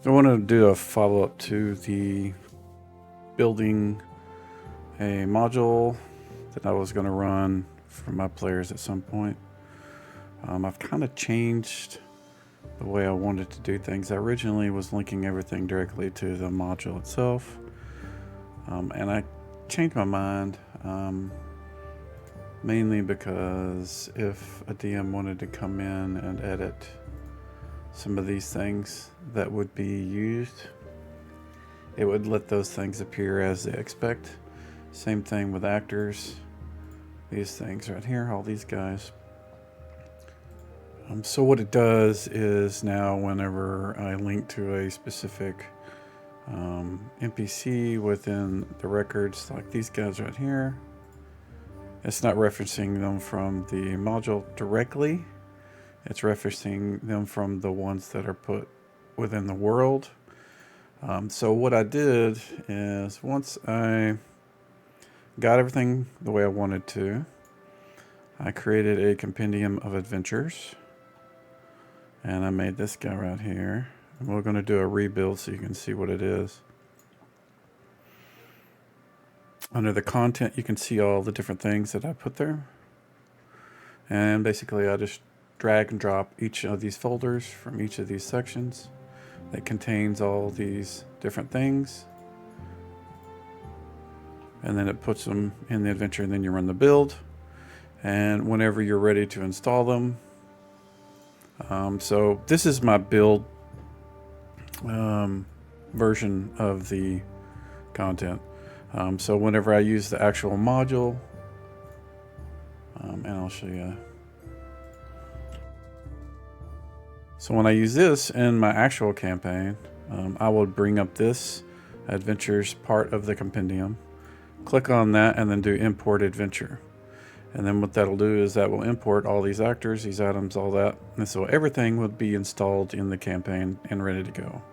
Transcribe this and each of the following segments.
I want to do a follow-up to the building a module that I was going to run for my players at some point. I've kind of changed the way I wanted to do things. I originally was linking everything directly to the module itself, and I changed my mind, mainly because if a DM wanted to come in and edit some of these things that would be used, it would let those things appear as they expect. Same thing with actors. These things right here, all these guys. So what it does is now whenever I link to a specific NPC within the records, like these guys right here, it's not referencing them from the module directly. It's referencing them from the ones that are put within the world. So what I did is once I got everything the way I wanted to, I created a compendium of adventures. And I made this guy right here. And we're going to do a rebuild so you can see what it is. Under the content, you can see all the different things that I put there. And basically, I just drag and drop each of these folders from each of these sections that contains all these different things. And then it puts them in the adventure, and then you run the build. And whenever you're ready to install them, so this is my build version of the content. So whenever I use the actual module, and I'll show you. So when I use this in my actual campaign, I will bring up this adventures part of the compendium, click on that, and then do import adventure. And then what that'll do is that will import all these actors, these items, all that. And so everything would be installed in the campaign and ready to go.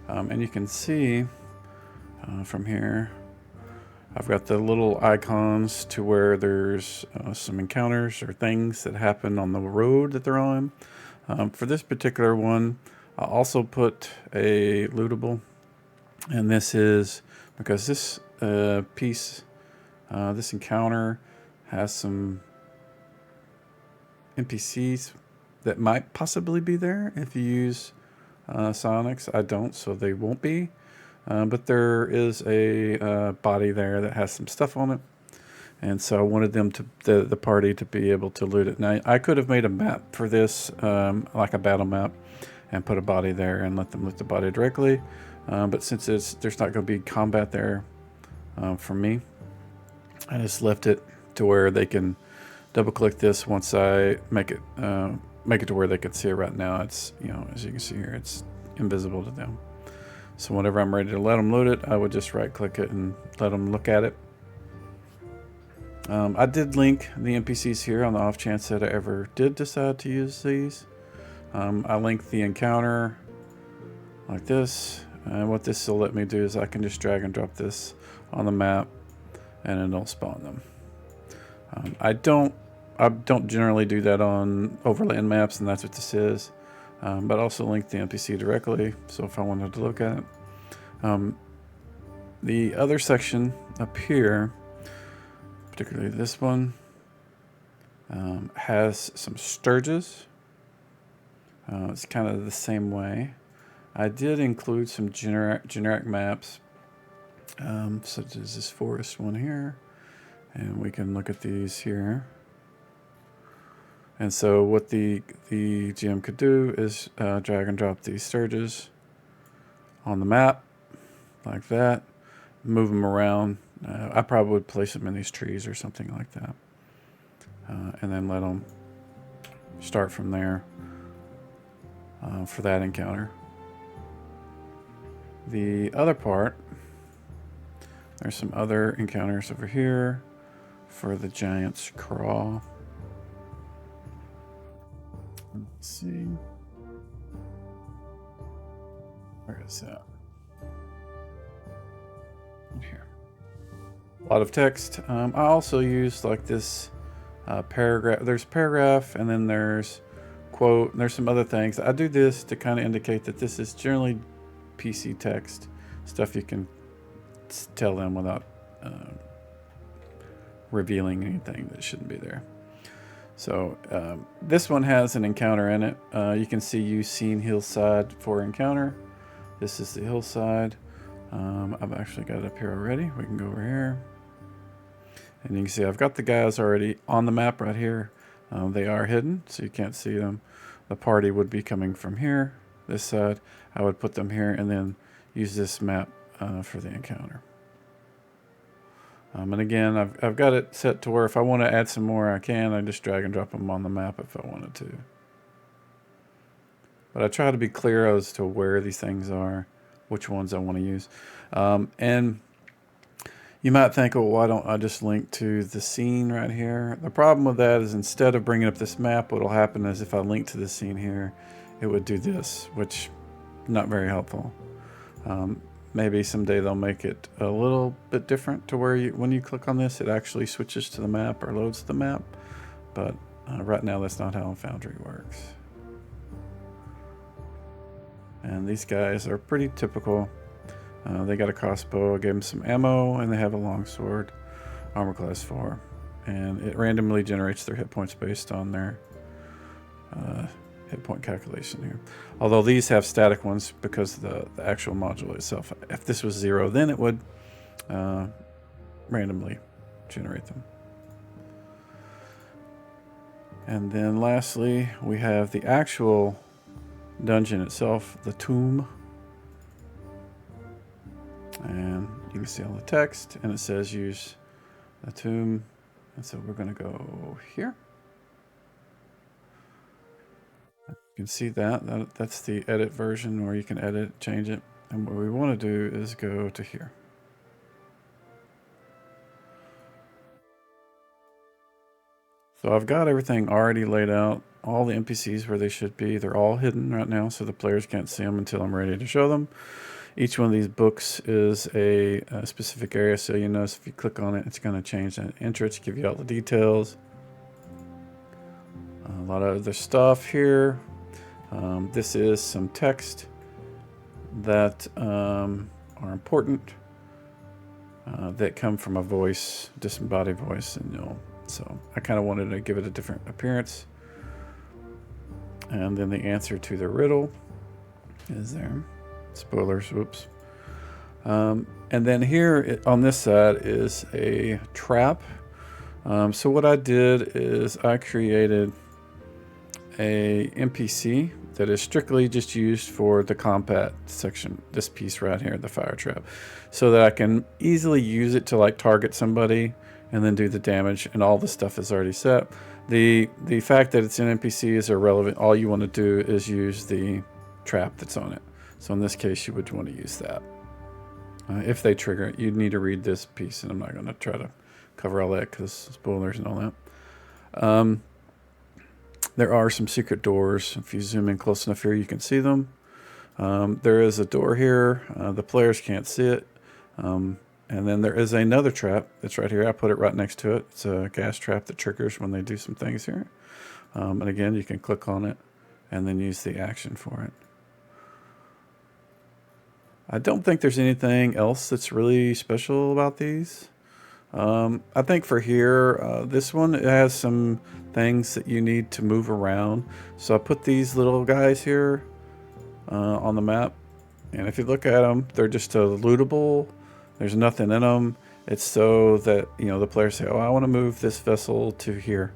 And you can see from here, I've got the little icons to where there's some encounters or things that happen on the road that they're on. For this particular one, I also put a lootable. And this is because this piece, this encounter has some NPCs that might possibly be there if you use psionics. I don't, so they won't be. But there is a body there that has some stuff on it. And so I wanted them to, the party to be able to loot it. Now, I could have made a map for this, like a battle map, and put a body there and let them loot the body directly. But since there's not going to be combat there for me, I just left it to where they can double click this once I make it to where they can see it. Right now it's, you know, as you can see here, it's invisible to them. So whenever I'm ready to let them load it, I would just right click it and let them look at it. I did link the NPCs here on the off chance that I ever did decide to use these. I linked the encounter like this, and what this will let me do is I can just drag and drop this on the map and it'll spawn them. I don't generally do that on overland maps, and that's what this is. But also link the NPC directly, so if I wanted to look at it. The other section up here, particularly this one, has some sturges. It's kind of the same way. I did include some generic maps, such as this forest one here, and we can look at these here. And so what the GM could do is drag and drop these sturges on the map like that, move them around. I probably would place them in these trees or something like that, and then let them start from there for that encounter. The other part, there's some other encounters over here for the Giant's Crawl. Let's see. Where is that? In here. A lot of text. I also use like this paragraph. There's paragraph, and then there's quote, and there's some other things. I do this to kind of indicate that this is generally PC text, stuff you can tell them without revealing anything that shouldn't be there. So this one has an encounter in it. You can see use scene hillside for encounter. This is the hillside. I've actually got it up here already. We can go over here. And you can see I've got the guys already on the map right here. They are hidden, so you can't see them. The party would be coming from here, this side. I would put them here and then use this map for the encounter. And again, I've got it set to where if I want to add some more, I can. I just drag and drop them on the map if I wanted to. But I try to be clear as to where these things are, which ones I want to use. And you might think, oh, why don't I just link to the scene right here? The problem with that is instead of bringing up this map, what will happen is if I link to the scene here, it would do this, which not very helpful. Maybe someday they'll make it a little bit different to where when you click on this, it actually switches to the map or loads the map. But right now, that's not how Foundry works. And these guys are pretty typical. They got a crossbow, I gave them some ammo, and they have a longsword, armor class 4. And it randomly generates their hit points based on their hit point calculation here. Although these have static ones because of the actual module itself. If this was 0, then it would randomly generate them. And then lastly, we have the actual dungeon itself, the tomb. And you can see all the text, and it says use the tomb. And so we're going to go here. You can see that's the edit version where you can edit, change it. And what we want to do is go to here. So I've got everything already laid out, all the NPCs where they should be. They're all hidden right now, so the players can't see them until I'm ready to show them. Each one of these books is a specific area, so you notice if you click on it, it's going to change that entrance, give you all the details. A lot of other stuff here. This is some text that are important that come from a voice, disembodied voice, and so I kind of wanted to give it a different appearance. And then the answer to the riddle is there. Spoilers, whoops. And then here on this side is a trap. So what I did is I created a NPC that is strictly just used for the combat section, this piece right here, the fire trap, so that I can easily use it to like target somebody and then do the damage, and all the stuff is already set. The fact that it's an NPC is irrelevant. All you want to do is use the trap that's on it. So in this case, you would want to use that. If they trigger it, you'd need to read this piece, and I'm not going to try to cover all that because spoilers and all that. There are some secret doors. If you zoom in close enough here, you can see them. There is a door here. The players can't see it. And then there is another trap that's right here. I put it right next to it. It's a gas trap that triggers when they do some things here. And again, you can click on it and then use the action for it. I don't think there's anything else that's really special about these. I think for here, this one, it has some things that you need to move around. So I put these little guys here on the map. And if you look at them, they're just a lootable. There's nothing in them. It's so that, the players say, oh, I want to move this vessel to here.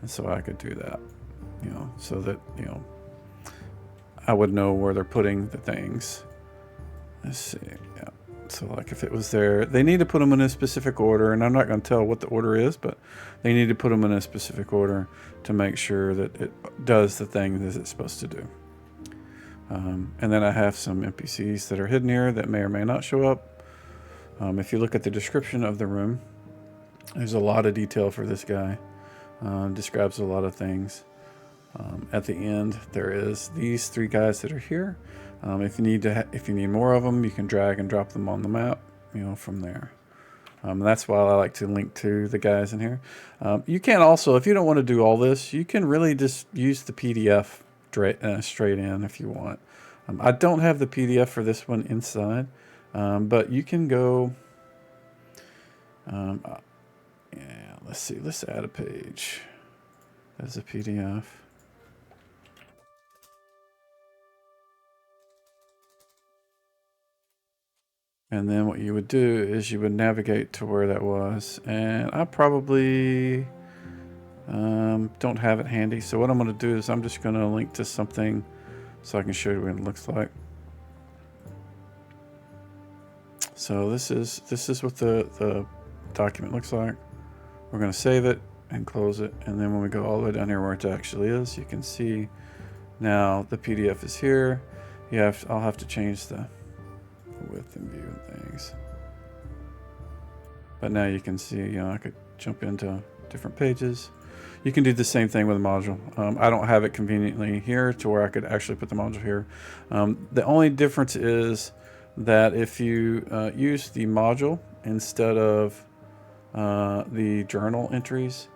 And so I could do that, so that, I would know where they're putting the things. Let's see. Yeah. So like if it was there, they need to put them in a specific order, and I'm not going to tell what the order is, but they need to put them in a specific order to make sure that it does the thing that it's supposed to do. And then I have some NPCs that are hidden here that may or may not show up. If you look at the description of the room, there's a lot of detail for this guy. Describes a lot of things. At the end, there is these 3 guys that are here. If you need more of them, you can drag and drop them on the map, from there. That's why I like to link to the guys in here. You can also, if you don't want to do all this, you can really just use the PDF straight in if you want. I don't have the PDF for this one inside, but you can go, yeah, let's see, let's add a page as a PDF. And then what you would do is you would navigate to where that was. And I probably don't have it handy. So what I'm going to do is I'm just going to link to something so I can show you what it looks like. So this is what the document looks like. We're going to save it and close it. And then when we go all the way down here where it actually is, you can see now the PDF is here. I'll have to change the width and view and things. But now you can see, I could jump into different pages. You can do the same thing with a module. I don't have it conveniently here to where I could actually put the module here. The only difference is that if you use the module instead of the journal entries,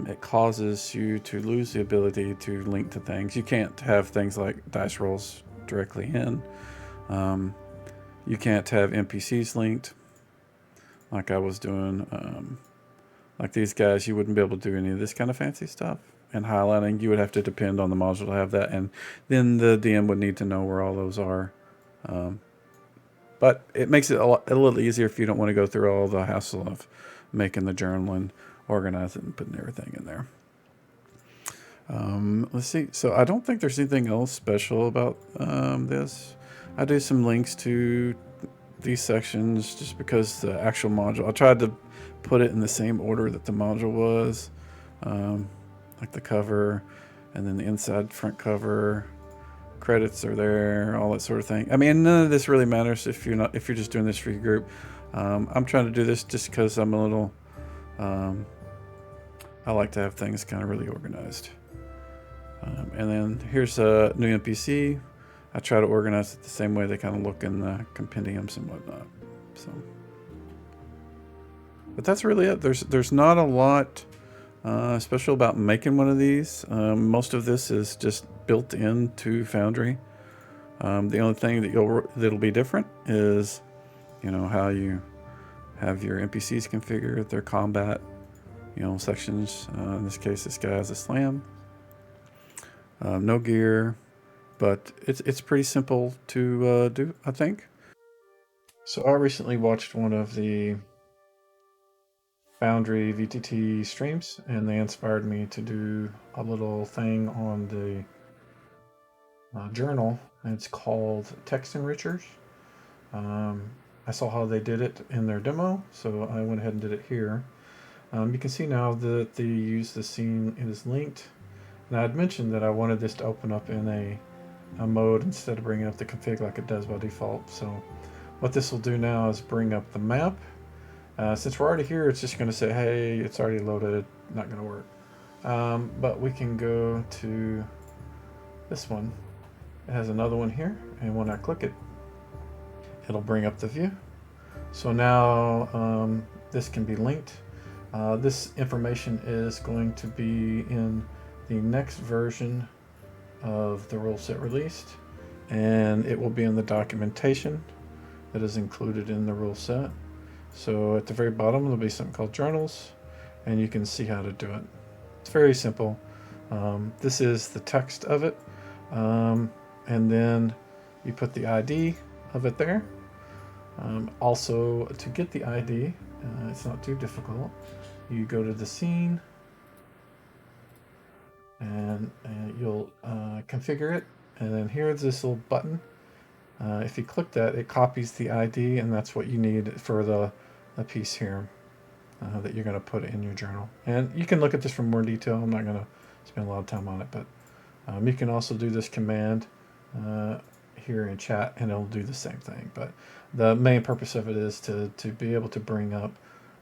it causes you to lose the ability to link to things. You can't have things like dice rolls directly in. You can't have NPCs linked like I was doing. Like these guys, you wouldn't be able to do any of this kind of fancy stuff. And highlighting, you would have to depend on the module to have that. And then the DM would need to know where all those are. But it makes it a little easier if you don't want to go through all the hassle of making the journal and organizing and putting everything in there. Let's see. So I don't think there's anything else special about this. I do some links to these sections just because the actual module, I tried to put it in the same order that the module was, like the cover and then the inside front cover, credits are there, all that sort of thing. I mean, none of this really matters if you're just doing this for your group. I'm trying to do this just because I'm a little, I like to have things kind of really organized. And then here's a new NPC. I try to organize it the same way they kind of look in the compendiums and whatnot. So, but that's really it. There's not a lot special about making one of these. Most of this is just built into Foundry. The only thing that'll be different is, how you have your NPCs configured, their combat, sections. In this case, this guy has a slam. No gear. But it's pretty simple to do, I think. So I recently watched one of the Foundry VTT streams, and they inspired me to do a little thing on the journal, and it's called Text Enrichers. I saw how they did it in their demo, so I went ahead and did it here. You can see now that they use the scene is linked. Now I'd mentioned that I wanted this to open up in a mode instead of bringing up the config like it does by default. So what this will do now is bring up the map. Since we're already here, it's just going to say, hey, it's already loaded, not going to work. But we can go to this one. It has another one here, and when I click it, it'll bring up the view. So now this can be linked. This information is going to be in the next version of the rule set released, and it will be in the documentation that is included in the rule set. So at the very bottom there'll be something called Journals, and you can see how to do it. It's very simple. This is the text of it, and then you put the ID of it there. Also, to get the ID, it's not too difficult. You go to the scene, and you'll configure it, and then here's this little button. If you click that, it copies the ID, and that's what you need for the piece here that you're going to put in your journal. And you can look at this for more detail. I'm not going to spend a lot of time on it, but you can also do this command here in chat, and it'll do the same thing. But the main purpose of it is to be able to bring up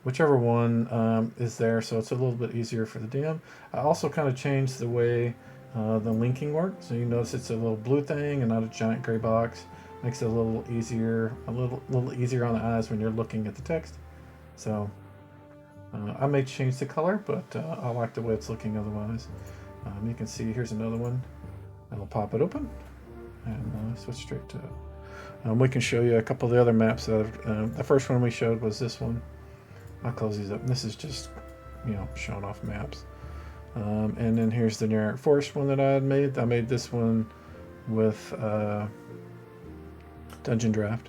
whichever one is there, so it's a little bit easier for the DM. I also kind of changed the way the linking works. So you notice it's a little blue thing and not a giant gray box. Makes it a little easier on the eyes when you're looking at the text. So I may change the color, but I like the way it's looking otherwise. You can see here's another one. I'll pop it open and switch straight to it. We can show you a couple of the other maps that the first one we showed was this one. I'll close these up. This is just, showing off maps. And then here's the generic forest one that I had made. I made this one with Dungeon Draft.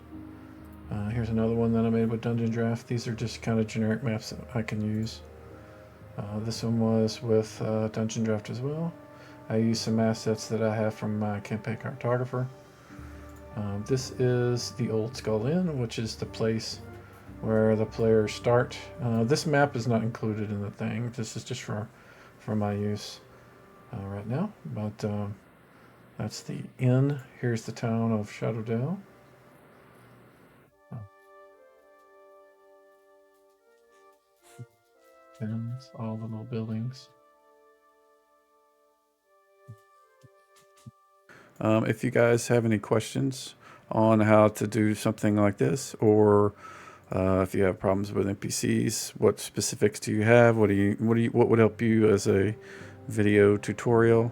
Here's another one that I made with Dungeon Draft. These are just kind of generic maps that I can use. This one was with Dungeon Draft as well. I used some assets that I have from my campaign cartographer. This is the Old Skull Inn, which is the place where the players start. This map is not included in the thing. This is just for my use right now. But that's the inn. Here's the town of Shadowdale. And all the little buildings. If you guys have any questions on how to do something like this, or if you have problems with NPCs, what specifics do you have? What would help you as a video tutorial?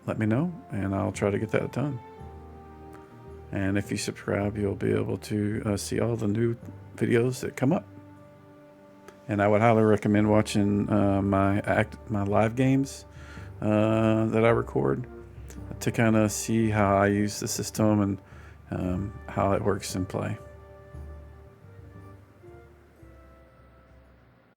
Let me know, and I'll try to get that done. And if you subscribe, you'll be able to see all the new videos that come up. And I would highly recommend watching my live games that I record to kind of see how I use the system and how it works in play.